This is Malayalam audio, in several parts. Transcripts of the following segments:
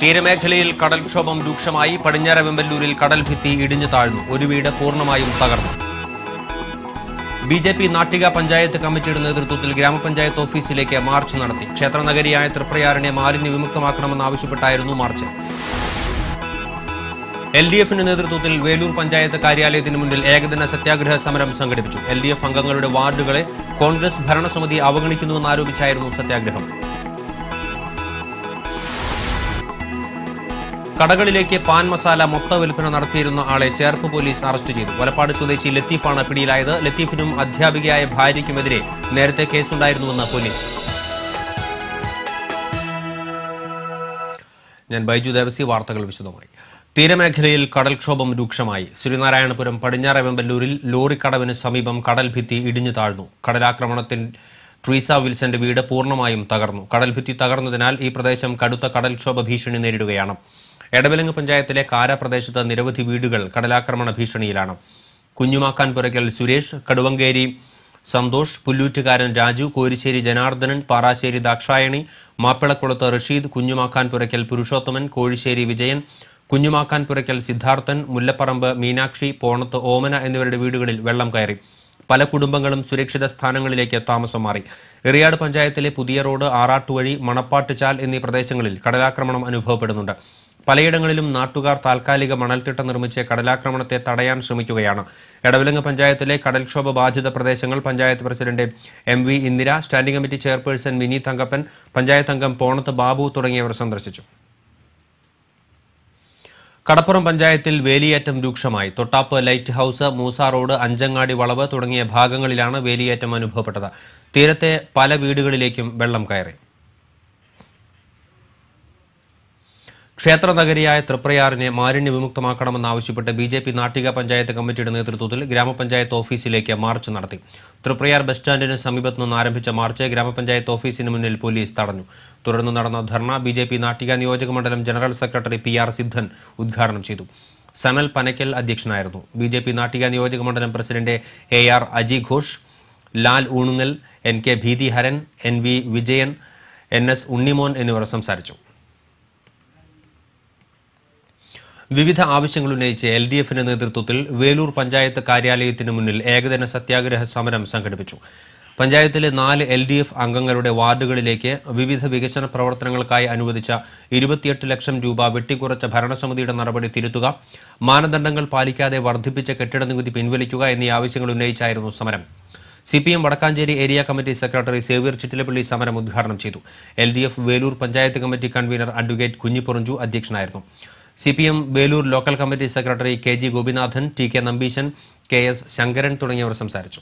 തീരമേഖലയിൽ കടൽക്ഷോഭം രൂക്ഷമായി. പടിഞ്ഞാറൻ വെമ്പല്ലൂരിൽ കടൽഭിത്തി ഇടിഞ്ഞു താഴ്ന്നു. ഒരു വീട് പൂർണ്ണമായും തകർന്നു. ബിജെപി നാട്ടിക പഞ്ചായത്ത് കമ്മിറ്റിയുടെ നേതൃത്വത്തിൽ ഗ്രാമപഞ്ചായത്ത് ഓഫീസിലേക്ക് മാർച്ച് നടത്തി. ക്ഷേത്രനഗരിയായ തൃപ്രയാറിനെ മാലിന്യ വിമുക്തമാക്കണമെന്നാവശ്യപ്പെട്ടായിരുന്നു മാർച്ച്. LDFിന്റെ നേതൃത്വത്തിൽ വേലൂർ പഞ്ചായത്ത് കാര്യാലയത്തിന് മുന്നിൽ ഏകദിന സത്യാഗ്രഹ സമരം സംഘടിപ്പിച്ചു. LDF അംഗങ്ങളുടെ വാർഡുകളെ കോൺഗ്രസ് ഭരണസമിതി അവഗണിക്കുന്നുവെന്നാരോപിച്ചായിരുന്നു സത്യാഗ്രഹം. കടകളിലേക്ക് പാൻ മസാല മൊത്ത വിൽപ്പന നടത്തിയിരുന്ന ആളെ ചേർപ്പ് പോലീസ് അറസ്റ്റ് ചെയ്തു. വലപ്പാട് സ്വദേശി ലത്തീഫാണ് പിടിയിലായത്. ലത്തീഫിനും അധ്യാപികയായ ഭാര്യയ്ക്കുമെതിരെ നേരത്തെ കേസുണ്ടായിരുന്നുവെന്ന് പോലീസ്. ഞാൻ ബൈജു ദേവസി. വാർത്തകൾ വിശദമായി. തീരമേഖലയിൽ കടൽക്ഷോഭം രൂക്ഷമായി. ശ്രീനാരായണപുരം പടിഞ്ഞാറൻ വെമ്പല്ലൂരിൽ ലോറിക്കടവിന് സമീപം കടൽഭിത്തി ഇടിഞ്ഞു താഴ്ന്നു. കടലാക്രമണത്തിൽ ട്രീസ വിൽസന്റെ വീട് പൂർണ്ണമായും തകർന്നു. കടൽഭിത്തി തകർന്നതിനാൽ ഈ പ്രദേശം കടുത്ത കടൽക്ഷോഭ ഭീഷണി നേരിടുകയാണ്. എടവിലങ്ങ് പഞ്ചായത്തിലെ കാര പ്രദേശത്ത് നിരവധി വീടുകൾ കടലാക്രമണ ഭീഷണിയിലാണ്. കുഞ്ഞുമാക്കാൻ പുരയ്ക്കൽ സുരേഷ്, കടുവങ്കേരി സന്തോഷ്, പുല്ലൂറ്റുകാരൻ രാജു, കോരിശ്ശേരി ജനാർദ്ദനൻ, പാറാശ്ശേരി ദാക്ഷായണി, മാപ്പിളക്കുളത്ത് റഷീദ്, കുഞ്ഞുമാക്കാൻ പുരയ്ക്കൽ പുരുഷോത്തമൻ, കോഴിശ്ശേരി വിജയൻ, കുഞ്ഞുമാക്കാൻ പുരയ്ക്കൽ സിദ്ധാർത്ഥൻ, മുല്ലപ്പറമ്പ് മീനാക്ഷി, പോണത്ത് ഓമന എന്നിവരുടെ വീടുകളിൽ വെള്ളം കയറി. പല കുടുംബങ്ങളും സുരക്ഷിത സ്ഥാനങ്ങളിലേക്ക് താമസം മാറി. എറിയാട് പഞ്ചായത്തിലെ പുതിയ റോഡ്, ആറാട്ടുവഴി, മണപ്പാട്ടുചാൽ എന്നീ പ്രദേശങ്ങളിൽ കടലാക്രമണം അനുഭവപ്പെടുന്നുണ്ട്. പലയിടങ്ങളിലും നാട്ടുകാർ താൽക്കാലിക മണൽത്തിട്ട നിർമ്മിച്ച് കടലാക്രമണത്തെ തടയാൻ ശ്രമിക്കുകയാണ്. എടവിലങ്ങ് പഞ്ചായത്തിലെ കടൽക്ഷോഭ ബാധിത പ്രദേശങ്ങൾ panchayat president MV Indira, standing committee chairperson Mini Thankappan, panchayat അംഗം പോണത്ത് ബാബു തുടങ്ങിയവർ സന്ദർശിച്ചു. കടപ്പുറം പഞ്ചായത്തിൽ വേലിയേറ്റം രൂക്ഷമായി. Thottappu light house, Moosa road, Anchangadi വളവ് തുടങ്ങിയ ഭാഗങ്ങളിലാണ് വേലിയേറ്റം അനുഭവപ്പെട്ടത്. തീരത്തെ പല വീടുകളിലേക്കും വെള്ളം കയറി. ക്ഷേത്രനഗരിയായ തൃപ്രയാറിനെ മാലിന്യ വിമുക്തമാക്കണമെന്നാവശ്യപ്പെട്ട് BJP നാട്ടിക പഞ്ചായത്ത് കമ്മിറ്റിയുടെ നേതൃത്വത്തിൽ ഗ്രാമപഞ്ചായത്ത് ഓഫീസിലേക്ക് മാർച്ച് നടത്തി. തൃപ്രയാർ ബസ് സ്റ്റാൻഡിന് സമീപത്തു നിന്ന് ആരംഭിച്ച മാർച്ച് ഗ്രാമപഞ്ചായത്ത് ഓഫീസിന് മുന്നിൽ പോലീസ് തടഞ്ഞു. തുടർന്ന് നടന്ന ധർണ BJP നാട്ടിക നിയോജക മണ്ഡലം ജനറൽ സെക്രട്ടറി PR സിദ്ധൻ ഉദ്ഘാടനം ചെയ്തു. സനൽ പനക്കൽ അധ്യക്ഷനായിരുന്നു. BJP നാട്ടിക നിയോജക മണ്ഡലം president AR Aji Ghosh, Lal ഊണുങ്ങൽ, NK ഭീതി ഹരൻ, NV വിജയൻ, NS ഉണ്ണിമോൻ എന്നിവർ സംസാരിച്ചു. വിവിധ ആവശ്യങ്ങൾ ഉന്നയിച്ച് LDFിന്റെ നേതൃത്വത്തിൽ വേലൂർ പഞ്ചായത്ത് കാര്യാലയത്തിന് മുന്നിൽ ഏകദിന സത്യാഗ്രഹ സമരം സംഘടിപ്പിച്ചു. പഞ്ചായത്തിലെ 4 LDF അംഗങ്ങളുടെ വാർഡുകളിലേക്ക് വിവിധ വികസന പ്രവർത്തനങ്ങൾക്കായി അനുവദിച്ച 28 ലക്ഷം രൂപ വെട്ടിക്കുറച്ച ഭരണസമിതിയുടെ നടപടി തിരുത്തുക, മാനദണ്ഡങ്ങൾ പാലിക്കാതെ വർദ്ധിപ്പിച്ച കെട്ടിട നികുതി പിൻവലിക്കുക എന്നീ ആവശ്യങ്ങൾ ഉന്നയിച്ചായിരുന്നു സമരം. CPM Vadakkanchery area committee secretary Xavier Chittilappilly സമരം ഉദ്ഘാടനം ചെയ്തു. LDF Velur panchayat committee convener advocate Kunjipuranju അധ്യക്ഷനായിരുന്നു. CPM Velur local committee secretary KG Gopinathan, TK Nambeesan, KS Sankaran തുടങ്ങിയവർ സംസാരിച്ചു.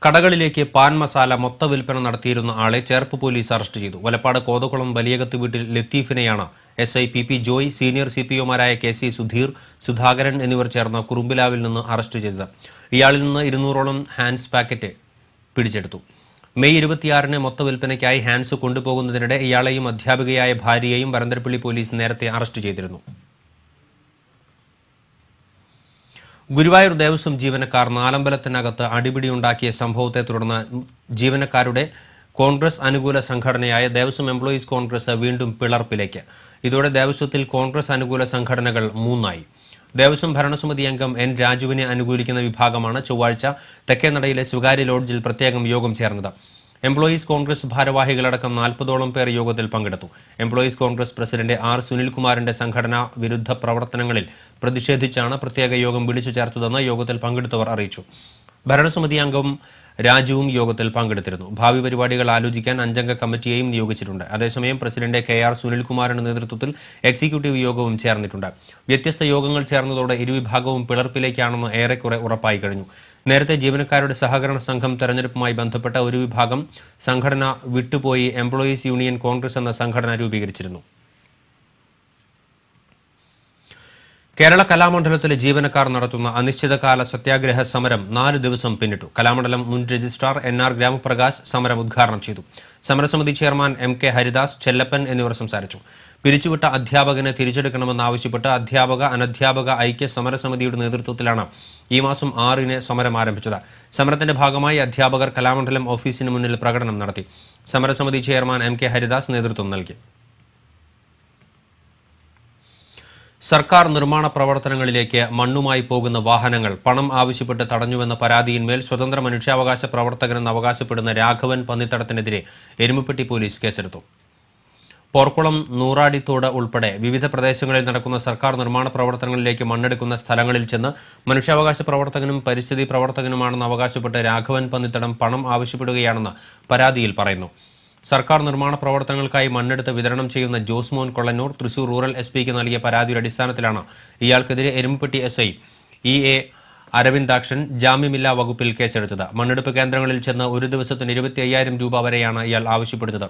കടകളിലേക്ക് പാൻ മസാല മൊത്ത വിൽപ്പന നടത്തിയിരുന്ന ആളെ ചേർപ്പ് പോലീസ് അറസ്റ്റ് ചെയ്തു. വലപ്പാട് കോതകുളം വലിയകത്ത് വീട്ടിൽ ലത്തീഫിനെയാണ് SI PP ജോയ്, സീനിയർ CPOമാരായ KC സുധീർ, സുധാകരൻ എന്നിവർ ചേർന്ന് കുറുമ്പിലാവിൽ നിന്ന് അറസ്റ്റ് ചെയ്തത്. ഇയാളിൽ നിന്ന് 200ഓളം ഹാൻഡ്സ് പാക്കറ്റ് പിടിച്ചെടുത്തു. മെയ് 26-ന് മൊത്ത വിൽപ്പനയ്ക്കായി ഹാൻഡ്സ് കൊണ്ടുപോകുന്നതിനിടെ ഇയാളെയും അധ്യാപികയായ ഭാര്യയെയും വരന്തരപ്പള്ളി പോലീസ് നേരത്തെ അറസ്റ്റ് ചെയ്തിരുന്നു. ഗുരുവായൂർ ദേവസ്വം ജീവനക്കാർ നാലമ്പലത്തിനകത്ത് അടിപിടിയുണ്ടാക്കിയ സംഭവത്തെ തുടർന്ന് ജീവനക്കാരുടെ കോൺഗ്രസ് അനുകൂല സംഘടനയായ ദേവസ്വം എംപ്ലോയീസ് കോൺഗ്രസ് വീണ്ടും പിളർപ്പിലേക്ക്. ഇതോടെ ദേവസ്വത്തിൽ കോൺഗ്രസ് അനുകൂല സംഘടനകൾ 3ആയി. ദേവസ്വം ഭരണസമിതി അംഗം N രാജുവിനെ അനുകൂലിക്കുന്ന വിഭാഗമാണ് ചൊവ്വാഴ്ച തെക്കേനടയിലെ സ്വകാര്യ ലോഡ്ജിൽ പ്രത്യേകം യോഗം ചേർന്നത്. എംപ്ലോയീസ് കോൺഗ്രസ് ഭാരവാഹികളടക്കം 40ഓളം പേർ യോഗത്തിൽ പങ്കെടുത്തു. എംപ്ലോയീസ് കോൺഗ്രസ് പ്രസിഡന്റ് R സുനിൽകുമാറിന്റെ സംഘടനാ വിരുദ്ധ പ്രവർത്തനങ്ങളിൽ പ്രതിഷേധിച്ചാണ് പ്രത്യേക യോഗം വിളിച്ചു ചേർത്തതെന്ന് യോഗത്തിൽ പങ്കെടുത്തവർ അറിയിച്ചു. ഭരണസമിതി അംഗം രാജുവും യോഗത്തിൽ പങ്കെടുത്തിരുന്നു. ഭാവി പരിപാടികൾ ആലോചിക്കാൻ 5-അംഗ കമ്മിറ്റിയെയും നിയോഗിച്ചിട്ടുണ്ട്. അതേസമയം പ്രസിഡന്റ് KR സുനിൽകുമാറിന്റെ നേതൃത്വത്തിൽ എക്സിക്യൂട്ടീവ് യോഗവും ചേർന്നിട്ടുണ്ട്. വ്യത്യസ്ത യോഗങ്ങൾ ചേർന്നതോടെ ഇരുവിഭാഗവും പിളർപ്പിലേക്കാണെന്ന് ഏറെക്കുറെ ഉറപ്പായി കഴിഞ്ഞു. നേരത്തെ ജീവനക്കാരുടെ സഹകരണ സംഘം തെരഞ്ഞെടുപ്പുമായി ബന്ധപ്പെട്ട ഒരു വിഭാഗം സംഘടന വിട്ടുപോയി എംപ്ലോയീസ് യൂണിയൻ കോൺഗ്രസ് എന്ന സംഘടന രൂപീകരിച്ചിരുന്നു. കേരള കലാമണ്ഡലത്തിലെ ജീവനക്കാർ നടത്തുന്ന അനിശ്ചിതകാല സത്യാഗ്രഹ സമരം 4 ദിവസം പിന്നിട്ടു. കലാമണ്ഡലം മുൻ രജിസ്ട്രാർ NR ഗ്രാമപ്രകാശ് സമരം ഉദ്ഘാടനം ചെയ്തു. സമരസമിതി ചെയർമാൻ MK ഹരിദാസ്, ചെല്ലപ്പൻ എന്നിവർ സംസാരിച്ചു. പിരിച്ചുവിട്ട അധ്യാപകനെ തിരിച്ചെടുക്കണമെന്നാവശ്യപ്പെട്ട് അധ്യാപക അനധ്യാപക ഐക്യ സമരസമിതിയുടെ നേതൃത്വത്തിലാണ് ഈ മാസം 6-ന് സമരം ആരംഭിച്ചത്. സമരത്തിന്റെ ഭാഗമായി അധ്യാപകർ കലാമണ്ഡലം ഓഫീസിന് മുന്നിൽ പ്രകടനം നടത്തി. സമരസമിതി ചെയർമാൻ MK ഹരിദാസ് നേതൃത്വം നൽകി. സർക്കാർ നിർമ്മാണ പ്രവർത്തനങ്ങളിലേക്ക് മണ്ണുമായി പോകുന്ന വാഹനങ്ങൾ പണം ആവശ്യപ്പെട്ട് തടഞ്ഞുവെന്ന പരാതിയിന്മേൽ സ്വതന്ത്ര മനുഷ്യാവകാശ പ്രവർത്തകനെന്ന് അവകാശപ്പെടുന്ന രാഘവൻ പന്നിത്തടത്തിനെതിരെ എരുമപ്പെട്ടി പോലീസ് കേസെടുത്തു. പോർക്കുളം, നൂറാടിത്തോട് ഉൾപ്പെടെ വിവിധ പ്രദേശങ്ങളിൽ നടക്കുന്ന സർക്കാർ നിർമ്മാണ പ്രവർത്തനങ്ങളിലേക്ക് മണ്ണെടുക്കുന്ന സ്ഥലങ്ങളിൽ ചെന്ന് മനുഷ്യാവകാശ പ്രവർത്തകനും പരിസ്ഥിതി പ്രവർത്തകനുമാണെന്ന് അവകാശപ്പെട്ട് രാഘവൻ പന്നിത്തടം പണം ആവശ്യപ്പെടുകയാണെന്ന് പരാതിയിൽ പറയുന്നു. സർക്കാർ നിർമ്മാണ പ്രവർത്തനങ്ങൾക്കായി മണ്ണെടുത്ത് വിതരണം ചെയ്യുന്ന ജോസ്മോൻ കൊള്ളന്നൂർ തൃശൂർ റൂറൽ SP നൽകിയ പരാതിയുടെ അടിസ്ഥാനത്തിലാണ് ഇയാൾക്കെതിരെ എരുമപ്പെട്ടി SI EA അരവിന്ദാക്ഷൻ ജാമ്യമില്ലാ വകുപ്പിൽ കേസെടുത്തത്. മണ്ണെടുപ്പ് കേന്ദ്രങ്ങളിൽ ചെന്ന് ഒരു ദിവസത്തിന് 25,000 രൂപ വരെയാണ് ഇയാൾ ആവശ്യപ്പെടുന്നത്.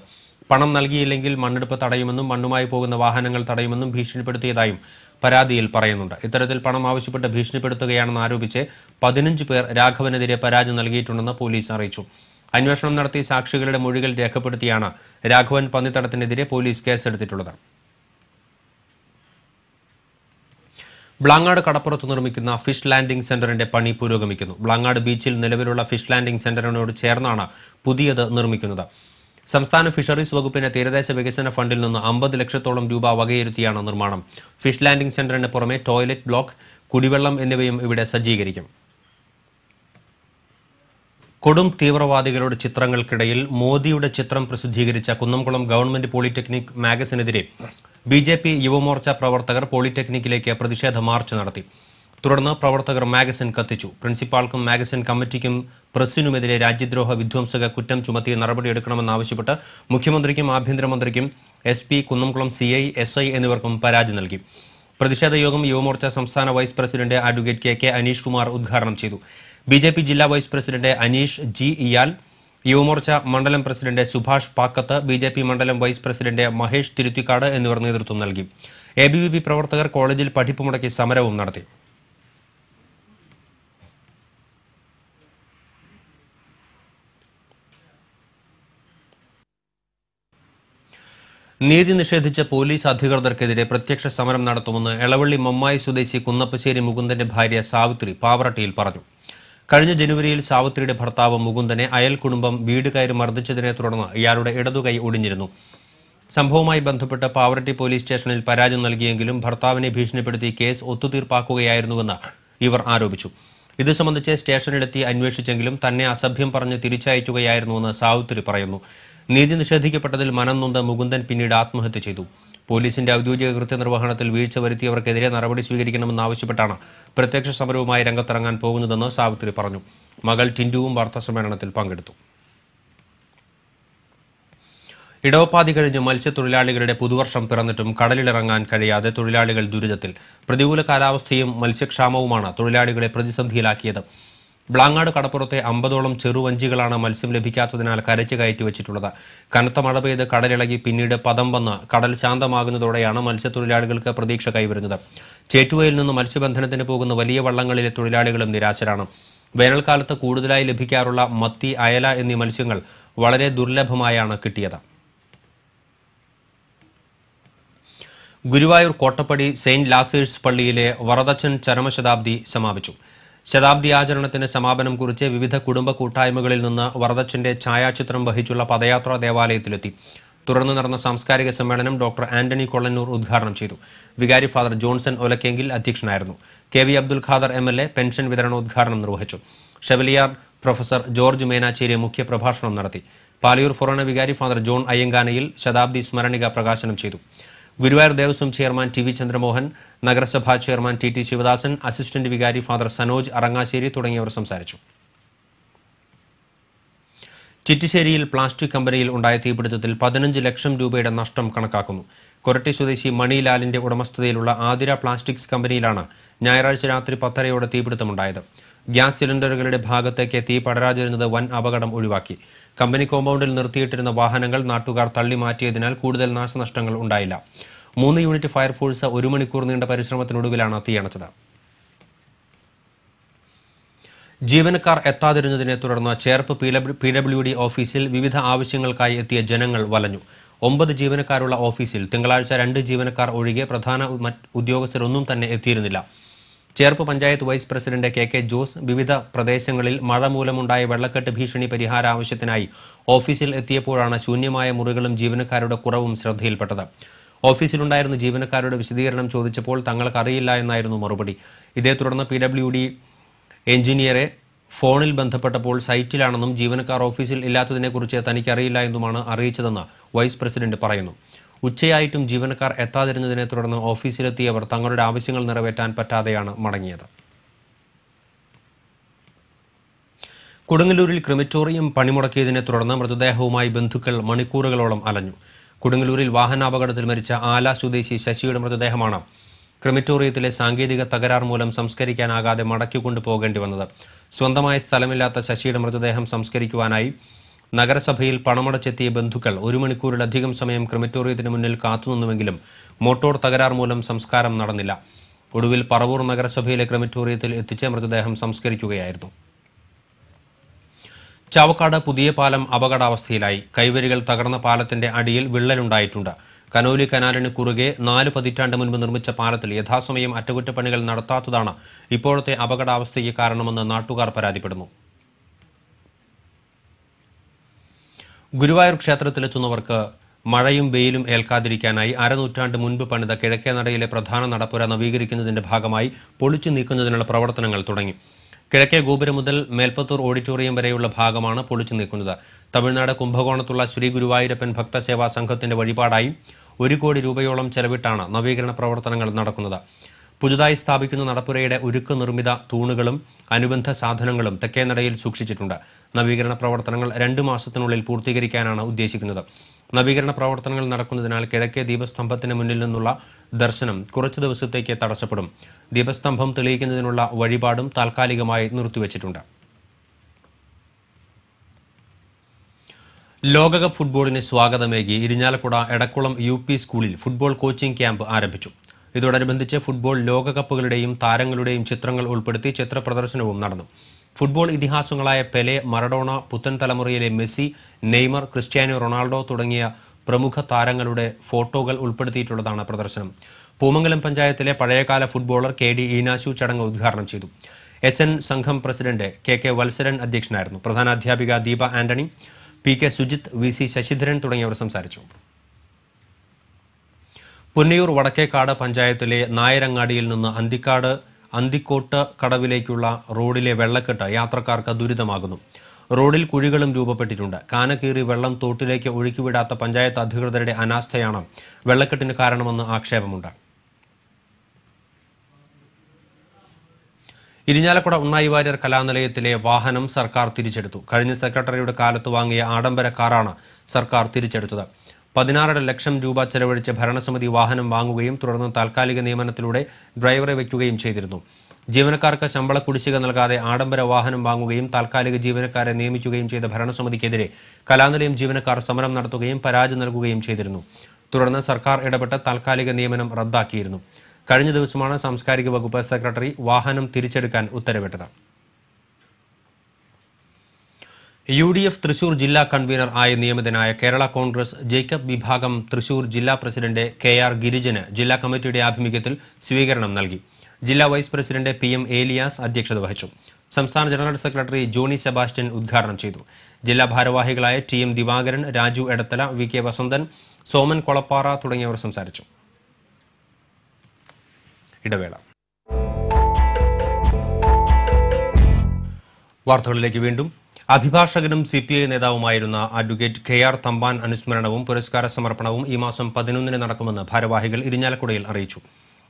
പണം നൽകിയില്ലെങ്കിൽ മണ്ണെടുപ്പ് തടയുമെന്നും മണ്ണുമായി പോകുന്ന വാഹനങ്ങൾ തടയുമെന്നും ഭീഷണിപ്പെടുത്തിയതായും പരാതിയിൽ പറയുന്നുണ്ട്. ഇത്തരത്തിൽ പണം ആവശ്യപ്പെട്ട് ഭീഷണിപ്പെടുത്തുകയാണെന്ന് ആരോപിച്ച് 15 പേർ രാഘവനെതിരെ പരാതി നൽകിയിട്ടുണ്ടെന്ന് പോലീസ് അറിയിച്ചു. അന്വേഷണം നടത്തി സാക്ഷികളുടെ മൊഴികൾ രേഖപ്പെടുത്തിയാണ് രാഘവൻ പന്നിത്തടത്തിനെതിരെ പോലീസ് കേസെടുത്തിട്ടുള്ളത്. ബ്ലാങ്ങാട് കടപ്പുറത്ത് നിർമ്മിക്കുന്ന ഫിഷ് ലാൻഡിംഗ് സെന്ററിന്റെ പണി പുരോഗമിക്കുന്നു. ബ്ലാങ്ങാട് ബീച്ചിൽ നിലവിലുള്ള ഫിഷ് ലാൻഡിംഗ് സെന്ററിനോട് ചേർന്നാണ് പുതിയത് നിർമ്മിക്കുന്നത്. സംസ്ഥാന ഫിഷറീസ് വകുപ്പിന്റെ തീരദേശ വികസന ഫണ്ടിൽ നിന്ന് 50 ലക്ഷത്തോളം രൂപ വകയിരുത്തിയാണ് നിർമ്മാണം. ഫിഷ് ലാൻഡിംഗ് സെന്ററിന് പുറമെ ടോയ്ലറ്റ് ബ്ലോക്ക്, കുടിവെള്ളം എന്നിവയും ഇവിടെ സജ്ജീകരിക്കും. കൊടും തീവ്രവാദികളുടെ ചിത്രങ്ങൾക്കിടയിൽ മോദിയുടെ ചിത്രം പ്രസിദ്ധീകരിച്ച കുന്നംകുളം ഗവൺമെന്റ് പോളിടെക്നിക് മാഗസിനെതിരെ BJP യുവമോർച്ച പ്രവർത്തകർ പോളിടെക്നിക്കിലേക്ക് പ്രതിഷേധ മാർച്ച് നടത്തി. തുടർന്ന് പ്രവർത്തകർ മാഗസിൻ കത്തിച്ചു. പ്രിൻസിപ്പാൾക്കും മാഗസിൻ കമ്മിറ്റിക്കും പ്രസിനുമെതിരെ രാജ്യദ്രോഹ വിധ്വംസക കുറ്റം ചുമത്തി നടപടിയെടുക്കണമെന്നാവശ്യപ്പെട്ട് മുഖ്യമന്ത്രിക്കും ആഭ്യന്തരമന്ത്രിക്കും SP, കുന്നംകുളം CI, SI എന്നിവർക്കും പരാതി നൽകി. പ്രതിഷേധ യോഗം യുവമോർച്ച സംസ്ഥാന vice president advocate KK Aneesh Kumar ഉദ്ഘാടനം ചെയ്തു. BJP ജില്ലാ വൈസ് പ്രസിഡന്റ് അനീഷ് G. ഇയാൽ, യുവമോർച്ച മണ്ഡലം പ്രസിഡന്റ് സുഭാഷ് പാക്കത്ത്, BJP മണ്ഡലം വൈസ് പ്രസിഡന്റ് മഹേഷ് തിരുത്തിക്കാട് എന്നിവർ നേതൃത്വം നൽകി. ABVP പ്രവർത്തകർ കോളേജിൽ പഠിപ്പ് മുടക്കി സമരവും നടത്തി. നീതി നിഷേധിച്ച പോലീസ് അധികൃതർക്കെതിരെ പ്രത്യക്ഷ സമരം നടത്തുമെന്ന് എളവള്ളി മമ്മായി സ്വദേശി കുന്നപ്പശ്ശേരി മുകുന്ദന്റെ ഭാര്യ സാവിത്രി പാവറട്ടിയിൽ പറഞ്ഞു. കഴിഞ്ഞ ജനുവരിയിൽ സാവിത്രിയുടെ ഭർത്താവ് മുകുന്ദനെ അയൽ കുടുംബം വീട് കയറി മർദ്ദിച്ചതിനെ തുടർന്ന് ഇയാളുടെ ഇടതുകൈ ഒടിഞ്ഞിരുന്നു. സംഭവവുമായി ബന്ധപ്പെട്ട് പാവറട്ടി പോലീസ് സ്റ്റേഷനിൽ പരാതി നൽകിയെങ്കിലും ഭർത്താവിനെ ഭീഷണിപ്പെടുത്തി കേസ് ഒത്തുതീർപ്പാക്കുകയായിരുന്നുവെന്ന് ഇവർ ആരോപിച്ചു. ഇത് സംബന്ധിച്ച് സ്റ്റേഷനിലെത്തി അന്വേഷിച്ചെങ്കിലും തന്നെ അസഭ്യം പറഞ്ഞ് തിരിച്ചയക്കുകയായിരുന്നുവെന്ന് സാവിത്രി പറയുന്നു. നീതി നിഷേധിക്കപ്പെട്ടതിൽ മനം നൊന്ത് മുകുന്ദൻ പിന്നീട് ആത്മഹത്യ ചെയ്തു. പോലീസിന്റെ ഔദ്യോഗിക കൃത്യനിർവഹണത്തിൽ വീഴ്ച വരുത്തിയവർക്കെതിരെ നടപടി സ്വീകരിക്കണമെന്നാവശ്യപ്പെട്ടാണ് പ്രത്യക്ഷ സമരവുമായി രംഗത്തിറങ്ങാൻ പോകുന്നതെന്ന് സാവിത്രി പറഞ്ഞു. മകൾ ടിൻഡുവും വാർത്താസമ്മേളനത്തിൽ പങ്കെടുത്തു. ഇടവപ്പാതി കഴിഞ്ഞ് മത്സ്യത്തൊഴിലാളികളുടെ പുതുവർഷം പിറന്നിട്ടും കടലിലിറങ്ങാൻ കഴിയാതെ തൊഴിലാളികൾ ദുരിതത്തിൽ. പ്രതികൂല കാലാവസ്ഥയും മത്സ്യക്ഷാമവുമാണ് തൊഴിലാളികളെ പ്രതിസന്ധിയിലാക്കിയത്. ബ്ലാങ്ങാട് കടപ്പുറത്തെ 50ഓളം ചെറുവഞ്ചികളാണ് മത്സ്യം ലഭിക്കാത്തതിനാൽ കരയ്ക്ക് കയറ്റി വെച്ചിട്ടുള്ളത്. കനത്ത മഴ പെയ്ത് കടലിളകി പിന്നീട് പദം വന്ന് കടൽ ശാന്തമാകുന്നതോടെയാണ് മത്സ്യത്തൊഴിലാളികൾക്ക് പ്രതീക്ഷ കൈവരുന്നത്. ചേറ്റുവയിൽ നിന്ന് മത്സ്യബന്ധനത്തിന് പോകുന്ന വലിയ വള്ളങ്ങളിലെ തൊഴിലാളികളും നിരാശരാണ്. വേനൽക്കാലത്ത് കൂടുതലായി ലഭിക്കാറുള്ള മത്തി, അയല എന്നീ മത്സ്യങ്ങൾ വളരെ ദുർലഭമായാണ് കിട്ടിയത്. ഗുരുവായൂർ കോട്ടപ്പടി സെയിന്റ് ലാസേഴ്സ് പള്ളിയിലെ വറദച്ചൻ ചരമശതാബ്ദി സമാപിച്ചു. ശതാബ്ദി ആചരണത്തിന് സമാപനം കുറിച്ച് വിവിധ കുടുംബ കൂട്ടായ്മകളിൽ നിന്ന് വറദച്ചന്റെ ഛായാചിത്രം വഹിച്ചുള്ള പദയാത്ര ദേവാലയത്തിലെത്തി. തുടർന്ന് നടന്ന സാംസ്കാരിക സമ്മേളനം ഡോക്ടർ ആന്റണി കൊള്ളന്നൂർ ഉദ്ഘാടനം ചെയ്തു. വികാരി ഫാദർ ജോൺസൺ ഒലക്കെങ്കിൽ അധ്യക്ഷനായിരുന്നു. KV Abdul Khader MLA pension വിതരണോദ്ഘാടനം നിർവഹിച്ചു. ഷെവലിയാർ പ്രൊഫസർ ജോർജ് മേനാച്ചേരി മുഖ്യപ്രഭാഷണം നടത്തി. പാലിയൂർ ഫൊറോന വികാരി ഫാദർ ജോൺ അയ്യങ്കാനയിൽ ശതാബ്ദി സ്മരണിക പ്രകാശനം ചെയ്തു. ഗുരുവായൂർ ദേവസ്വം ചെയർമാൻ TV ചന്ദ്രമോഹൻ, നഗരസഭാ ചെയർമാൻ TT ശിവദാസൻ, അസിസ്റ്റന്റ് വികാരി ഫാദർ സനോജ് അറങ്ങാശ്ശേരി തുടങ്ങിയവർ സംസാരിച്ചു. ചിറ്റിശ്ശേരിയിൽ പ്ലാസ്റ്റിക് കമ്പനിയിൽ ഉണ്ടായ തീപിടുത്തത്തിൽ 15 ലക്ഷം രൂപയുടെ നഷ്ടം കണക്കാക്കുന്നു. കൊരട്ടി സ്വദേശി മണിലാലിന്റെ ഉടമസ്ഥതയിലുള്ള ആതിര പ്ലാസ്റ്റിക്സ് കമ്പനിയിലാണ് ഞായറാഴ്ച രാത്രി 10:30 തീപിടുത്തമുണ്ടായത്. ഗ്യാസ് സിലിണ്ടറുകളുടെ ഭാഗത്തേക്ക് തീ പടരാതിരുന്നത് വൻ അപകടം ഒഴിവാക്കി. കമ്പനി കോമ്പൗണ്ടിൽ നിർത്തിയിട്ടിരുന്ന വാഹനങ്ങൾ നാട്ടുകാർ തള്ളി മാറ്റിയതിനാൽ കൂടുതൽ നാശനഷ്ടങ്ങൾ ഉണ്ടായില്ല. 3 യൂണിറ്റ് ഫയർഫോഴ്സ് 1 മണിക്കൂർ നീണ്ട പരിശ്രമത്തിനൊടുവിലാണ് തീയണച്ചത്. ജീവനക്കാർ എത്താതിരുന്നതിനെ തുടർന്ന് ചേർപ്പ് PWD ഓഫീസിൽ വിവിധ ആവശ്യങ്ങൾക്കായി എത്തിയ ജനങ്ങൾ വലഞ്ഞു. 9 ജീവനക്കാരുള്ള ഓഫീസിൽ തിങ്കളാഴ്ച 2 ജീവനക്കാർ ഒഴികെ പ്രധാന ഉദ്യോഗസ്ഥരൊന്നും തന്നെ എത്തിയിരുന്നില്ല. Cherpu panchayat vice president K Jose വിവിധ പ്രദേശങ്ങളിൽ മഴ മൂലമുണ്ടായ വെള്ളക്കെട്ട് ഭീഷണി പരിഹാര ആവശ്യത്തിനായി ഓഫീസിൽ എത്തിയപ്പോഴാണ് ശൂന്യമായ മുറികളും ജീവനക്കാരുടെ കുറവും ശ്രദ്ധയിൽപ്പെട്ടത്. ഓഫീസിലുണ്ടായിരുന്ന ജീവനക്കാരുടെ വിശദീകരണം ചോദിച്ചപ്പോൾ തങ്ങൾക്കറിയില്ല എന്നായിരുന്നു മറുപടി. ഇതേ തുടർന്ന് PWD എഞ്ചിനീയറെ ഫോണിൽ ബന്ധപ്പെട്ടപ്പോൾ സൈറ്റിലാണെന്നും ജീവനക്കാർ ഓഫീസിൽ ഇല്ലാത്തതിനെക്കുറിച്ച് തനിക്കറിയില്ല എന്നുമാണ് അറിയിച്ചതെന്ന് വൈസ് പ്രസിഡന്റ് പറയുന്നു. ഉച്ചയായിട്ടും ജീവനക്കാർ എത്താതിരുന്നതിനെ തുടർന്ന് ഓഫീസിലെത്തിയവർ തങ്ങളുടെ ആവശ്യങ്ങൾ നിറവേറ്റാൻ പറ്റാതെയാണ് മടങ്ങിയത്. കൊടുങ്ങല്ലൂരിൽ ക്രിമറ്റോറിയം പണിമുടക്കിയതിനെ തുടർന്ന് മൃതദേഹവുമായി ബന്ധുക്കൾ മണിക്കൂറുകളോളം അലഞ്ഞു. കൊടുങ്ങല്ലൂരിൽ വാഹനാപകടത്തിൽ മരിച്ച ആല സ്വദേശി ശശിയുടെ മൃതദേഹമാണ് ക്രിമറ്റോറിയത്തിലെ സാങ്കേതിക തകരാർ മൂലം സംസ്കരിക്കാനാകാതെ മടക്കിക്കൊണ്ടു പോകേണ്ടി വന്നത്. സ്വന്തമായ സ്ഥലമില്ലാത്ത ശശിയുടെ മൃതദേഹം സംസ്കരിക്കുവാനായി നഗരസഭയിൽ പണമടച്ചെത്തിയ ബന്ധുക്കൾ 1 മണിക്കൂറിലധികം സമയം ക്രിമറ്റോറിയത്തിന് മുന്നിൽ കാത്തുനിന്നുവെങ്കിലും മോട്ടോർ തകരാർ മൂലം സംസ്കാരം നടന്നില്ല. ഒടുവിൽ പറവൂർ നഗരസഭയിലെ ക്രിമറ്റോറിയത്തിൽ എത്തിച്ച് മൃതദേഹം സംസ്കരിക്കുകയായിരുന്നു. ചാവക്കാട് പുതിയ പാലം അപകടാവസ്ഥയിലായി. കൈവരികൾ തകർന്ന പാലത്തിന്റെ അടിയിൽ വിള്ളലുണ്ടായിട്ടുണ്ട്. കനോലി കനാലിന് കുറുകെ 4 പതിറ്റാണ്ട് മുൻപ് നിർമ്മിച്ച പാലത്തിൽ യഥാസമയം അറ്റകുറ്റപ്പണികൾ നടത്താത്തതാണ് ഇപ്പോഴത്തെ അപകടാവസ്ഥയ്ക്ക് കാരണമെന്ന് നാട്ടുകാർ പരാതിപ്പെടുന്നു. ഗുരുവായൂർ ക്ഷേത്രത്തിലെത്തുന്നവർക്ക് മഴയും വെയിലും ഏൽക്കാതിരിക്കാനായി അരനൂറ്റാണ്ട് മുൻപ് പണിത കിഴക്കേ നടയിലെ പ്രധാന നടപ്പുര നവീകരിക്കുന്നതിന്റെ ഭാഗമായി പൊളിച്ചു നീക്കുന്നതിനുള്ള പ്രവർത്തനങ്ങൾ തുടങ്ങി. കിഴക്കേ ഗോപുരം മുതൽ മേൽപ്പത്തൂർ ഓഡിറ്റോറിയം വരെയുള്ള ഭാഗമാണ് പൊളിച്ചു നീക്കുന്നത്. തമിഴ്നാട് കുംഭകോണത്തുള്ള ശ്രീ ഗുരുവായൂരപ്പൻ ഭക്തസേവാ സംഘത്തിന്റെ വഴിപാടായി 1 കോടി രൂപയോളം ചെലവിട്ടാണ് നവീകരണ പ്രവർത്തനങ്ങൾ നടക്കുന്നത്. പുതുതായി സ്ഥാപിക്കുന്ന നടപ്പുരയുടെ ഉരുക്ക് നിർമ്മിത തൂണുകളും അനുബന്ധ സാധനങ്ങളും തെക്കേനടയിൽ സൂക്ഷിച്ചിട്ടുണ്ട്. നവീകരണ പ്രവർത്തനങ്ങൾ 2 മാസത്തിനുള്ളിൽ പൂർത്തീകരിക്കാനാണ് ഉദ്ദേശിക്കുന്നത്. നവീകരണ പ്രവർത്തനങ്ങൾ നടക്കുന്നതിനാൽ കിഴക്കേ ദീപസ്തംഭത്തിന് മുന്നിൽ നിന്നുള്ള ദർശനം കുറച്ചു ദിവസത്തേക്ക് തടസ്സപ്പെടും. ദീപസ്തംഭം തെളിയിക്കുന്നതിനുള്ള വഴിപാടും താൽക്കാലികമായി നിർത്തിവച്ചിട്ടുണ്ട്. ലോകകപ്പ് ഫുട്ബോളിന് സ്വാഗതമേകി ഇരിഞ്ഞാലക്കുട എടക്കുളം UP സ്കൂളിൽ ഫുട്ബോൾ കോച്ചിംഗ് ക്യാമ്പ് ആരംഭിച്ചു. ഇതോടനുബന്ധിച്ച് ഫുട്ബോൾ ലോകകപ്പുകളുടെയും താരങ്ങളുടെയും ചിത്രങ്ങൾ ഉൾപ്പെടുത്തി ചിത്രപ്രദർശനവും നടന്നു. ഫുട്ബോൾ ഇതിഹാസങ്ങളായ പെലെ, മറഡോണ, പുത്തൻ തലമുറയിലെ മെസ്സി, നെയ്മർ, ക്രിസ്ത്യാനോ റൊണാൾഡോ തുടങ്ങിയ പ്രമുഖ താരങ്ങളുടെ ഫോട്ടോകൾ ഉൾപ്പെടുത്തിയിട്ടുള്ളതാണ് പ്രദർശനം. പൂമംഗലം പഞ്ചായത്തിലെ പഴയകാല ഫുട്ബോളർ KD ഈനാശു ചടങ്ങ് ഉദ്ഘാടനം ചെയ്തു. SN സംഘം പ്രസിഡന്റ് KK വത്സരൻ അധ്യക്ഷനായിരുന്നു. പ്രധാനാധ്യാപിക ദീപ ആന്റണി, PK സുജിത്ത്, VC ശശിധരൻ തുടങ്ങിയവർ സംസാരിച്ചു. പുന്നയൂർ വടക്കേക്കാട് പഞ്ചായത്തിലെ നായരങ്ങാടിയിൽ നിന്ന് അന്തിക്കോട്ട് കടവിലേക്കുള്ള റോഡിലെ വെള്ളക്കെട്ട് യാത്രക്കാർക്ക് ദുരിതമാകുന്നു. റോഡിൽ കുഴികളും രൂപപ്പെട്ടിട്ടുണ്ട്. കാനകീറി വെള്ളം തോട്ടിലേക്ക് ഒഴുക്കിവിടാത്ത പഞ്ചായത്ത് അധികൃതരുടെ അനാസ്ഥയാണ് വെള്ളക്കെട്ടിന് കാരണമെന്ന് ആക്ഷേപമുണ്ട്. ഇരിഞ്ഞാലക്കുട ഉണ്ണായി വാര്യർ കലാനിലയത്തിലെ വാഹനം സർക്കാർ തിരിച്ചെടുത്തു. കഴിഞ്ഞ സെക്രട്ടറിയുടെ കാലത്ത് വാങ്ങിയ ആഡംബര കാറാണ് സർക്കാർ തിരിച്ചെടുത്തത്. 16.5 ലക്ഷം രൂപ ചെലവഴിച്ച് ഭരണസമിതി വാഹനം വാങ്ങുകയും തുടർന്ന് താൽക്കാലിക നിയമനത്തിലൂടെ ഡ്രൈവറെ വയ്ക്കുകയും ചെയ്തിരുന്നു. ജീവനക്കാർക്ക് ശമ്പള കുടിശ്ശിക നൽകാതെ ആഡംബര വാഹനം വാങ്ങുകയും താൽക്കാലിക ജീവനക്കാരെ നിയമിക്കുകയും ചെയ്ത ഭരണസമിതിക്കെതിരെ കലാനിലയം ജീവനക്കാർ സമരം നടത്തുകയും പരാതി നൽകുകയും ചെയ്തിരുന്നു. തുടർന്ന് സർക്കാർ ഇടപെട്ട് താൽക്കാലിക നിയമനം റദ്ദാക്കിയിരുന്നു. കഴിഞ്ഞ ദിവസമാണ് സാംസ്കാരിക വകുപ്പ് സെക്രട്ടറി വാഹനം തിരിച്ചെടുക്കാൻ ഉത്തരവിട്ടത്. UDF തൃശൂർ ജില്ലാ കൺവീനർ ആയി നിയമിതനായ കേരള കോൺഗ്രസ് ജേക്കബ് വിഭാഗം തൃശൂർ ജില്ലാ പ്രസിഡന്റ് KR ഗിരിജന് ജില്ലാ കമ്മിറ്റിയുടെ ആഭിമുഖ്യത്തിൽ സ്വീകരണം നൽകി. ജില്ലാ വൈസ് പ്രസിഡന്റ് PM ഏലിയാസ് അധ്യക്ഷത വഹിച്ചു. സംസ്ഥാന ജനറൽ സെക്രട്ടറി ജോണി സെബാസ്റ്റ്യൻ ഉദ്ഘാടനം ചെയ്തു. ജില്ലാ ഭാരവാഹികളായ TM ദിവാകരൻ, രാജു എടത്തല, VK വസന്തൻ, സോമൻ കൊളപ്പാറ തുടങ്ങിയവർ സംസാരിച്ചു. ഇടവേള. വാർത്തകളിലേക്ക് വീണ്ടും. അഭിഭാഷകനും CPI നേതാവുമായിരുന്ന അഡ്വക്കേറ്റ് KR തമ്പാൻ അനുസ്മരണവും പുരസ്കാര സമർപ്പണവും ഈ മാസം 11-ന് നടക്കുമെന്ന് ഭാരവാഹികൾ ഇരിഞ്ഞാലക്കുടയിൽ അറിയിച്ചു.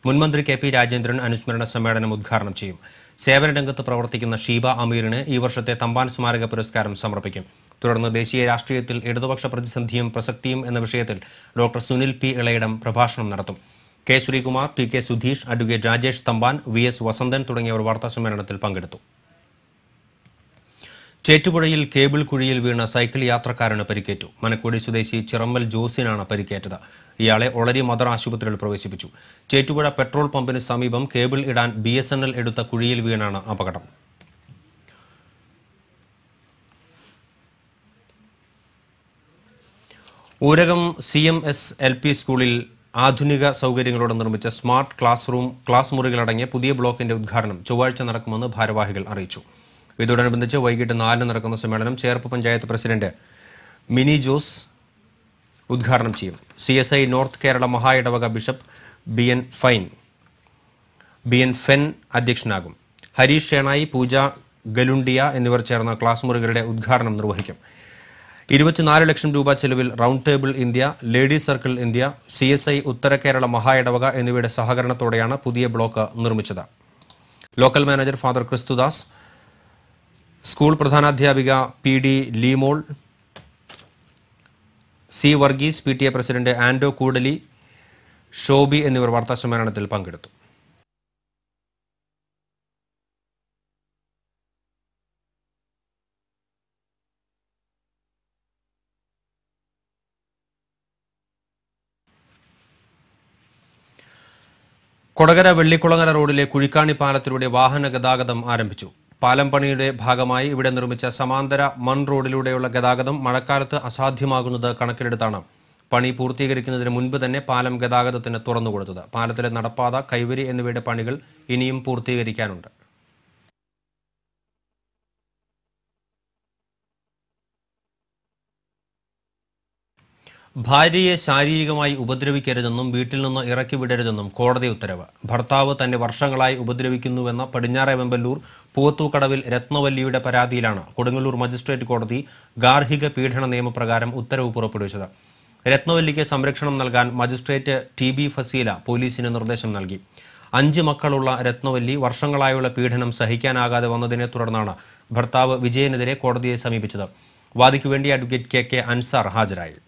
മുൻമന്ത്രി KP രാജേന്ദ്രൻ അനുസ്മരണ സമ്മേളനം ഉദ്ഘാടനം ചെയ്യും. സേവന രംഗത്ത് പ്രവർത്തിക്കുന്ന ഷീബ അമീറിന് ഈ വർഷത്തെ തമ്പാൻ സ്മാരക പുരസ്കാരം സമർപ്പിക്കും. തുടർന്ന് ദേശീയ രാഷ്ട്രീയത്തിൽ ഇടതുപക്ഷ പ്രതിസന്ധിയും പ്രസക്തിയും എന്ന വിഷയത്തിൽ ഡോക്ടർ സുനിൽ P ഇളയിടം പ്രഭാഷണം നടത്തും. K Sreekumar, TK Sudheesh, advocate Rajesh Thampan, VS Vasanthan തുടങ്ങിയവർ വാർത്താസമ്മേളനത്തിൽ പങ്കെടുത്തു. ചേറ്റുപുഴയിൽ കേബിൾ കുഴിയിൽ വീണ സൈക്കിൾ യാത്രക്കാരന് പരിക്കേറ്റു. മനക്കോടി സ്വദേശി ചിറമ്മൽ ജോസിനാണ് പരിക്കേറ്റത്. ഇയാളെ ഒളരി മദർ ആശുപത്രിയിൽ പ്രവേശിപ്പിച്ചു. ചേറ്റുപുഴ പെട്രോൾ പമ്പിന് സമീപം കേബിൾ ഇടാൻ BSNL എടുത്ത കുഴിയിൽ വീണാണ് അപകടം. ഊരകം CMS LP സ്കൂളിൽ ആധുനിക സൗകര്യങ്ങളോടെ നിർമ്മിച്ച സ്മാർട്ട് ക്ലാസ് മുറികളടങ്ങിയ പുതിയ ബ്ലോക്കിന്റെ ഉദ്ഘാടനം ചൊവ്വാഴ്ച നടക്കുമെന്ന് ഭാരവാഹികൾ അറിയിച്ചു. ഇതോടനുബന്ധിച്ച് വൈകിട്ട് 4 നടക്കുന്ന സമ്മേളനം ചേർപ്പ് പഞ്ചായത്ത് പ്രസിഡന്റ് മിനി ജോസ് ഉദ്ഘാടനം ചെയ്യും. CSI നോർത്ത് കേരള മഹാ ഇടവക ബിഷപ്പ് ബി.എൻ. ഫെൻ അധ്യക്ഷനാകും. ഹരീഷ് ഷേണായി, പൂജ ഗലുണ്ടിയ എന്നിവർ ചേർന്ന ക്ലാസ് മുറികളുടെ ഉദ്ഘാടനം നിർവഹിക്കും. 24 ലക്ഷം രൂപ ചെലവിൽ round table India, ladies circle India, CSI ഉത്തര കേരള മഹാ ഇടവക എന്നിവയുടെ സഹകരണത്തോടെയാണ് പുതിയ ബ്ലോക്ക് നിർമ്മിച്ചത്. Local manager father Christudas, school പ്രധാനാധ്യാപിക PD Leemol, C Varghese, PTA president Ando Koodali, Shobi എന്നിവർ വാർത്താസമ്മേളനത്തിൽ പങ്കെടുത്തു. കൊടകര വെള്ളിക്കുളങ്ങര റോഡിലെ കുഴിക്കാണി പാലത്തിലൂടെ വാഹന ഗതാഗതം ആരംഭിച്ചു. പാലം പണിയുടെ ഭാഗമായി ഇവിടെ നിർമ്മിച്ച സമാന്തര മൺ റോഡിലൂടെയുള്ള ഗതാഗതം മഴക്കാലത്ത് അസാധ്യമാകുന്നത് കണക്കിലെടുത്താണ് പണി പൂർത്തീകരിക്കുന്നതിന് മുൻപ് തന്നെ പാലം ഗതാഗതത്തിന് തുറന്നുകൊടുത്തത്. പാലത്തിലെ നടപ്പാത, കൈവരി എന്നിവയുടെ പണികൾ ഇനിയും പൂർത്തീകരിക്കാനുണ്ട്. ഭാര്യയെ ശാരീരികമായി ഉപദ്രവിക്കരുതെന്നും വീട്ടിൽ നിന്ന് ഇറക്കി വിടരുതെന്നും കോടതി ഉത്തരവ്. ഭർത്താവ് തന്നെ വർഷങ്ങളായി ഉപദ്രവിക്കുന്നുവെന്ന പടിഞ്ഞാറെ വെമ്പല്ലൂർ പൂവത്തൂക്കടവിൽ രത്നവല്ലിയുടെ പരാതിയിലാണ് കൊടുങ്ങല്ലൂർ മജിസ്ട്രേറ്റ് കോടതി ഗാർഹിക പീഡന നിയമപ്രകാരം ഉത്തരവ് പുറപ്പെടുവിച്ചത്. രത്നവല്ലിക്ക് സംരക്ഷണം നൽകാൻ മജിസ്ട്രേറ്റ് TB ഫസീല പോലീസിന് നിർദ്ദേശം നൽകി. 5 മക്കളുള്ള രത്നവല്ലി വർഷങ്ങളായുള്ള പീഡനം സഹിക്കാനാകാതെ വന്നതിനെ തുടർന്നാണ് ഭർത്താവ് വിജയനെതിരെ കോടതിയെ സമീപിച്ചത്. വാദിക്കുവേണ്ടി അഡ്വക്കേറ്റ് KK അൻസാർ ഹാജരായി.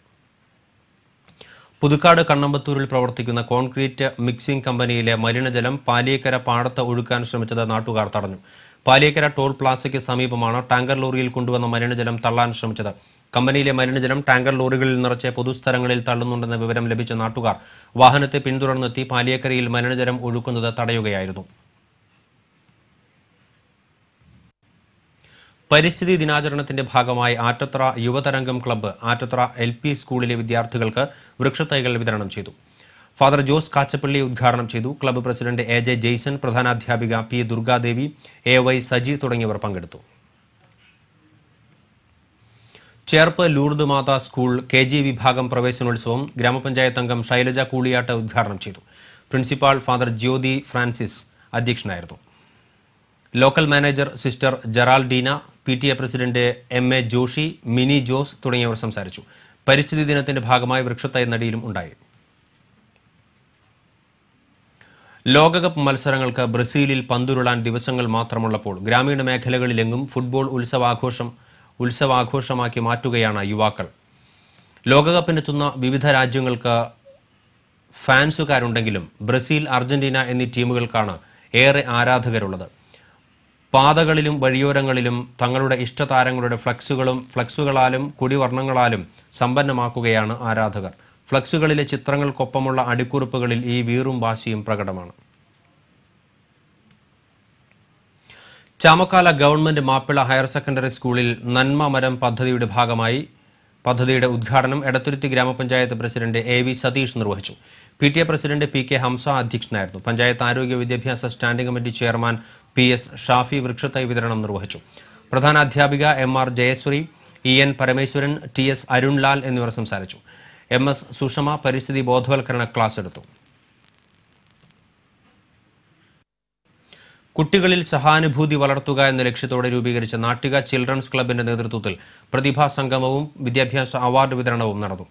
പുതുക്കാട് കണ്ണമ്പത്തൂരിൽ പ്രവർത്തിക്കുന്ന കോൺക്രീറ്റ് മിക്സിംഗ് കമ്പനിയിലെ മലിനജലം പാലിയേക്കര പാടത്ത് ഒഴുക്കാൻ ശ്രമിച്ചത് നാട്ടുകാർ തടഞ്ഞു. പാലിയേക്കര ടോൾ പ്ലാസയ്ക്ക് സമീപമാണ് ടാങ്കർ ലോറിയിൽ കൊണ്ടുവന്ന മലിനജലം തള്ളാൻ ശ്രമിച്ചത്. കമ്പനിയിലെ മലിനജലം ടാങ്കർ ലോറികളിൽ നിറച്ച് പൊതുസ്ഥലങ്ങളിൽ തള്ളുന്നുണ്ടെന്ന വിവരം ലഭിച്ച നാട്ടുകാർ വാഹനത്തെ പിന്തുടർന്നെത്തി പാലിയേക്കരയിൽ മലിനജലം ഒഴുക്കുന്നത് തടയുകയായിരുന്നു. പരിസ്ഥിതി ദിനാചരണത്തിന്റെ ഭാഗമായി ആറ്റത്ര യുവതരംഗം ക്ലബ്ബ് ആറ്റത്ര LP സ്കൂളിലെ വിദ്യാർത്ഥികൾക്ക് വൃക്ഷത്തൈകൾ വിതരണം ചെയ്തു. ഫാദർ ജോസ് കാച്ചപ്പള്ളി ഉദ്ഘാടനം ചെയ്തു. ക്ലബ്ബ് പ്രസിഡന്റ് AJ ജെയ്സൺ, പ്രധാനാധ്യാപിക P ദുർഗാദേവി, AY സജി തുടങ്ങിയവർ പങ്കെടുത്തു. Cherpu Lourdes Matha school KG വിഭാഗം പ്രവേശനോത്സവം ഗ്രാമപഞ്ചായത്ത് അംഗം ശൈലജ കൂളിയാട്ട് ഉദ്ഘാടനം ചെയ്തു. പ്രിൻസിപ്പാൾ ഫാദർ ജ്യോതി ഫ്രാൻസിസ് അധ്യക്ഷനായിരുന്നു. Local manager sister Geraldina, PTA president MA Joshi, Mini Jose തുടങ്ങിയവർ സംസാരിച്ചു. പരിസ്ഥിതി ദിനത്തിന്റെ ഭാഗമായി വൃക്ഷത്തൈ നടീലും ഉണ്ടായി. ലോകകപ്പ് മത്സരങ്ങൾക്ക് ബ്രസീലിൽ പന്തുരുളാൻ ദിവസങ്ങൾ മാത്രമുള്ളപ്പോൾ ഗ്രാമീണ മേഖലകളിലെങ്ങും ഫുട്ബോൾ ഉത്സവാഘോഷമാക്കി മാറ്റുകയാണ് യുവാക്കൾ. ലോകകപ്പിനെത്തുന്ന വിവിധ രാജ്യങ്ങൾക്ക് ഫാൻസുകാരുണ്ടെങ്കിലും ബ്രസീൽ, അർജന്റീന എന്നീ ടീമുകൾക്കാണ് ഏറെ ആരാധകരുള്ളത്. പാതകളിലും വഴിയോരങ്ങളിലും തങ്ങളുടെ ഇഷ്ടതാരങ്ങളുടെ ഫ്ലക്സുകളാലും കൊടിവർണ്ണങ്ങളാലും സമ്പന്നമാക്കുകയാണ് ആരാധകർ. ഫ്ലക്സുകളിലെ ചിത്രങ്ങൾക്കൊപ്പമുള്ള അടിക്കുറിപ്പുകളിൽ ഈ വീറും വാശിയും പ്രകടമാണ്. Chamakkala government Mappila higher secondary സ്കൂളിൽ നന്മ മരം പദ്ധതിയുടെ ഉദ്ഘാടനം എടത്തുരുത്തി ഗ്രാമപഞ്ചായത്ത് പ്രസിഡന്റ് AV സതീഷ് നിർവഹിച്ചു. PTA പ്രസിഡന്റ് PK ഹംസ അധ്യക്ഷനായിരുന്നു. പഞ്ചായത്ത് ആരോഗ്യ വിദ്യാഭ്യാസ standing committee chairman PS Shafi വൃക്ഷത്തൈ വിതരണം നിർവഹിച്ചു. പ്രധാനാധ്യാപിക MR Jayashree, EN Parameswaran, TS Arunlal എന്നിവർ സംസാരിച്ചു. MS സുഷമ പരിസ്ഥിതി ബോധവൽക്കരണ ക്ലാസ് എടുത്തു. കുട്ടികളിൽ സഹാനുഭൂതി വളർത്തുക എന്ന ലക്ഷ്യത്തോടെ രൂപീകരിച്ച നാട്ടിക ചിൽഡ്രൻസ് ക്ലബിന്റെ നേതൃത്വത്തിൽ പ്രതിഭാ സംഗമവും വിദ്യാഭ്യാസ അവാർഡ് വിതരണവും നടന്നു.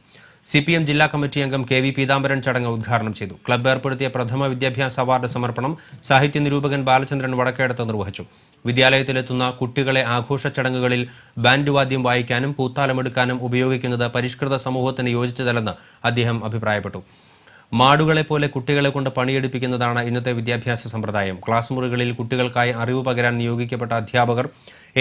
CPM ജില്ലാ കമ്മിറ്റി അംഗം KV പീതാംബരൻ ചടങ്ങ് ഉദ്ഘാടനം ചെയ്തു. ക്ലബ്ബ് ഏർപ്പെടുത്തിയ പ്രഥമ വിദ്യാഭ്യാസ അവാർഡ് സമർപ്പണം സാഹിത്യ നിരൂപകൻ ബാലചന്ദ്രൻ വടക്കേടത്ത് നിർവഹിച്ചു. വിദ്യാലയത്തിലെത്തുന്ന കുട്ടികളെ ആഘോഷ ചടങ്ങുകളിൽ ബാൻഡ് വാദ്യം വായിക്കാനും പൂത്താലമെടുക്കാനും ഉപയോഗിക്കുന്നത് പരിഷ്കൃത സമൂഹത്തിന് യോജിച്ചതല്ലെന്ന് അദ്ദേഹം അഭിപ്രായപ്പെട്ടു. മാടുകളെ പോലെ കുട്ടികളെ കൊണ്ട് പണിയെടുപ്പിക്കുന്നതാണ് ഇന്നത്തെ വിദ്യാഭ്യാസ സമ്പ്രദായം. ക്ലാസ് മുറികളിൽ കുട്ടികൾക്കായി അറിവ് പകരാൻ നിയോഗിക്കപ്പെട്ട അധ്യാപകർ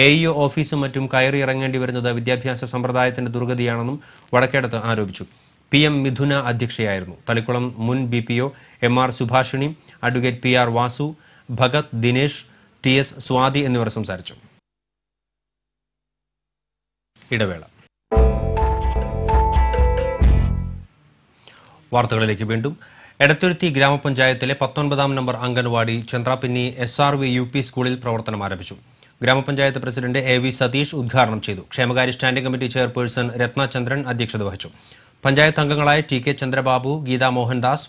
AEO ഓഫീസും മറ്റും കയറി ഇറങ്ങേണ്ടി വരുന്നത് വിദ്യാഭ്യാസ സമ്പ്രദായത്തിന്റെ ദുർഗതിയാണെന്നും വടക്കേടത്ത് ആരോപിച്ചു. PM മിഥുന അധ്യക്ഷയായിരുന്നു. തളിക്കുളം മുൻ BPO MR Subhashini, advocate PR Vasu, Bhagath, Dinesh, TS Swathi എന്നിവർ സംസാരിച്ചു. ഇടവേള. വാർത്തകളിലേക്ക് വീണ്ടും. എടത്തുരുത്തി ഗ്രാമപഞ്ചായത്തിലെ 19-ാം number anganwadi Chandrapinni SRV UP സ്കൂളിൽ പ്രവർത്തനം ആരംഭിച്ചു. ഗ്രാമപഞ്ചായത്ത് പ്രസിഡന്റ് AV സതീഷ് ഉദ്ഘാടനം ചെയ്തു. ക്ഷേമകാര്യ സ്റ്റാൻഡിംഗ് കമ്മിറ്റി ചെയർപേഴ്സൺ രത്നചന്ദ്രൻ അധ്യക്ഷത വഹിച്ചു. പഞ്ചായത്ത് അംഗങ്ങളായ TK Chandrababu, Geetha Mohandas,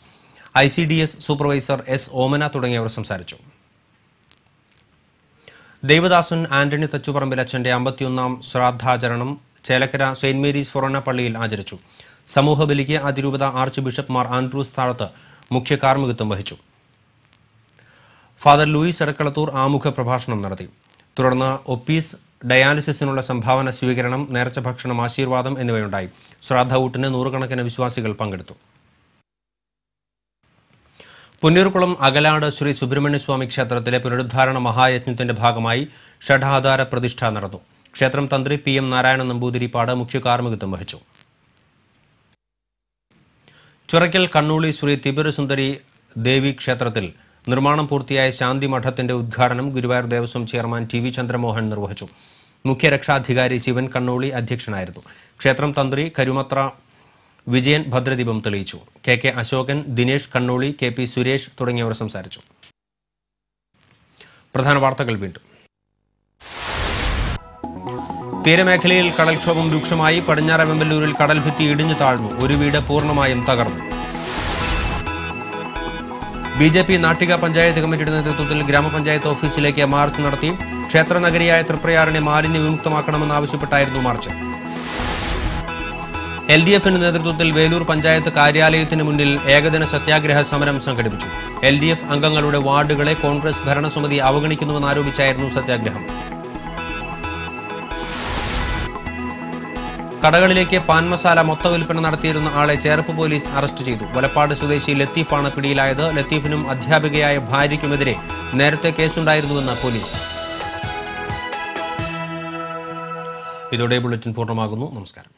ICDS supervisor S Omana തുടങ്ങിയവർ സംസാരിച്ചു. ദേവദാസൻ ആന്റണി തച്ചുപറമ്പിലച്ചന്റെ 51-ാം ശ്രാദ്ധാചരണം ചേലക്കര സെന്റ് മേരീസ് ഫൊറോന പള്ളിയിൽ ആചരിച്ചു. സമൂഹബലിക്ക് അതിരൂപത ആർച്ച് ബിഷപ്പ് മാർ ആൻഡ്രൂസ് താഴത്ത് മുഖ്യ കാർമ്മികത്വം വഹിച്ചു. ഫാദർ ലൂയിസ് എടക്കളത്തൂർ ആമുഖ പ്രഭാഷണം നടത്തി. തുടർന്ന് ഒപ്പീസ്, ഡയാലിസിസിനുള്ള സംഭാവന സ്വീകരണം, നേർച്ച ഭക്ഷണം, ആശീർവാദം എന്നിവയുണ്ടായി. ശ്രാദ്ധ ഊട്ടിന് നൂറുകണക്കിന് വിശ്വാസികൾ പങ്കെടുത്തു. പുന്നൂർകുളം അകലാട് ശ്രീ സുബ്രഹ്മണ്യസ്വാമി ക്ഷേത്രത്തിലെ പുനരുദ്ധാരണ മഹായജ്ഞത്തിന്റെ ഭാഗമായി ഷഡാധാര പ്രതിഷ്ഠ നടന്നു. ക്ഷേത്രം തന്ത്രി PM നാരായണ നമ്പൂതിരിപ്പാട് മുഖ്യ കാർമ്മികത്വം വഹിച്ചു. ചുറയ്ക്കൽ കണ്ണൂളി ശ്രീ തിബുരസുന്ദരി ദേവി ക്ഷേത്രത്തിൽ നിർമ്മാണം പൂർത്തിയായ ശാന്തി മഠത്തിന്റെ ഉദ്ഘാടനം ഗുരുവായൂർ ദേവസ്വം ചെയർമാൻ TV ചന്ദ്രമോഹൻ നിർവഹിച്ചു. മുഖ്യ രക്ഷാധികാരി ശിവൻ കണ്ണൂളി അധ്യക്ഷനായിരുന്നു. ക്ഷേത്രം തന്ത്രി കരുമത്ര വിജയൻ ഭദ്രദീപം തെളിയിച്ചു. KK അശോകൻ, ദിനേഷ് കണ്ണൂളി, KP സുരേഷ് തുടങ്ങിയവർ സംസാരിച്ചു. പ്രധാന വാർത്തകൾ വീണ്ടും. തീരമേഖലയിൽ കടൽക്ഷോഭം രൂക്ഷമായി. പടിഞ്ഞാറ് വെമ്പല്ലൂരിൽ കടൽഭിത്തി ഇടിഞ്ഞു താഴ്ന്നു. ഒരു വീട് പൂർണ്ണമായും തകർന്നു. BJP നാട്ടിക പഞ്ചായത്ത് കമ്മിറ്റിയുടെ നേതൃത്വത്തിൽ ഗ്രാമപഞ്ചായത്ത് ഓഫീസിലേക്ക് മാർച്ച് നടത്തി. ക്ഷേത്രനഗരിയായ തൃപ്രയാറിനെ മാലിന്യ വിമുക്തമാക്കണമെന്നാവശ്യപ്പെട്ടായിരുന്നു മാർച്ച്. LDFിന്റെ നേതൃത്വത്തിൽ വേലൂർ പഞ്ചായത്ത് കാര്യാലയത്തിന് മുന്നിൽ ഏകദിന സത്യാഗ്രഹ സമരം സംഘടിപ്പിച്ചു. LDF അംഗങ്ങളുടെ വാർഡുകളെ കോൺഗ്രസ് ഭരണസമിതി അവഗണിക്കുന്നുവെന്നാരോപിച്ചായിരുന്നു സത്യാഗ്രഹം. കടകളിലേക്ക് പാൻ മസാല മൊത്ത വിൽപ്പന നടത്തിയിരുന്ന ആളെ ചേർപ്പ് പോലീസ് അറസ്റ്റ് ചെയ്തു. വലപ്പാട് സ്വദേശി ലത്തീഫാണ് പിടിയിലായത്. ലത്തീഫിനും അധ്യാപികയായ ഭാര്യയ്ക്കുമെതിരെ നേരത്തെ കേസുണ്ടായിരുന്നുവെന്ന് പോലീസ്. ഇതോടെ ബുള്ളറ്റിൻ പൂർണ്ണമാകുന്നു. നമസ്കാരം.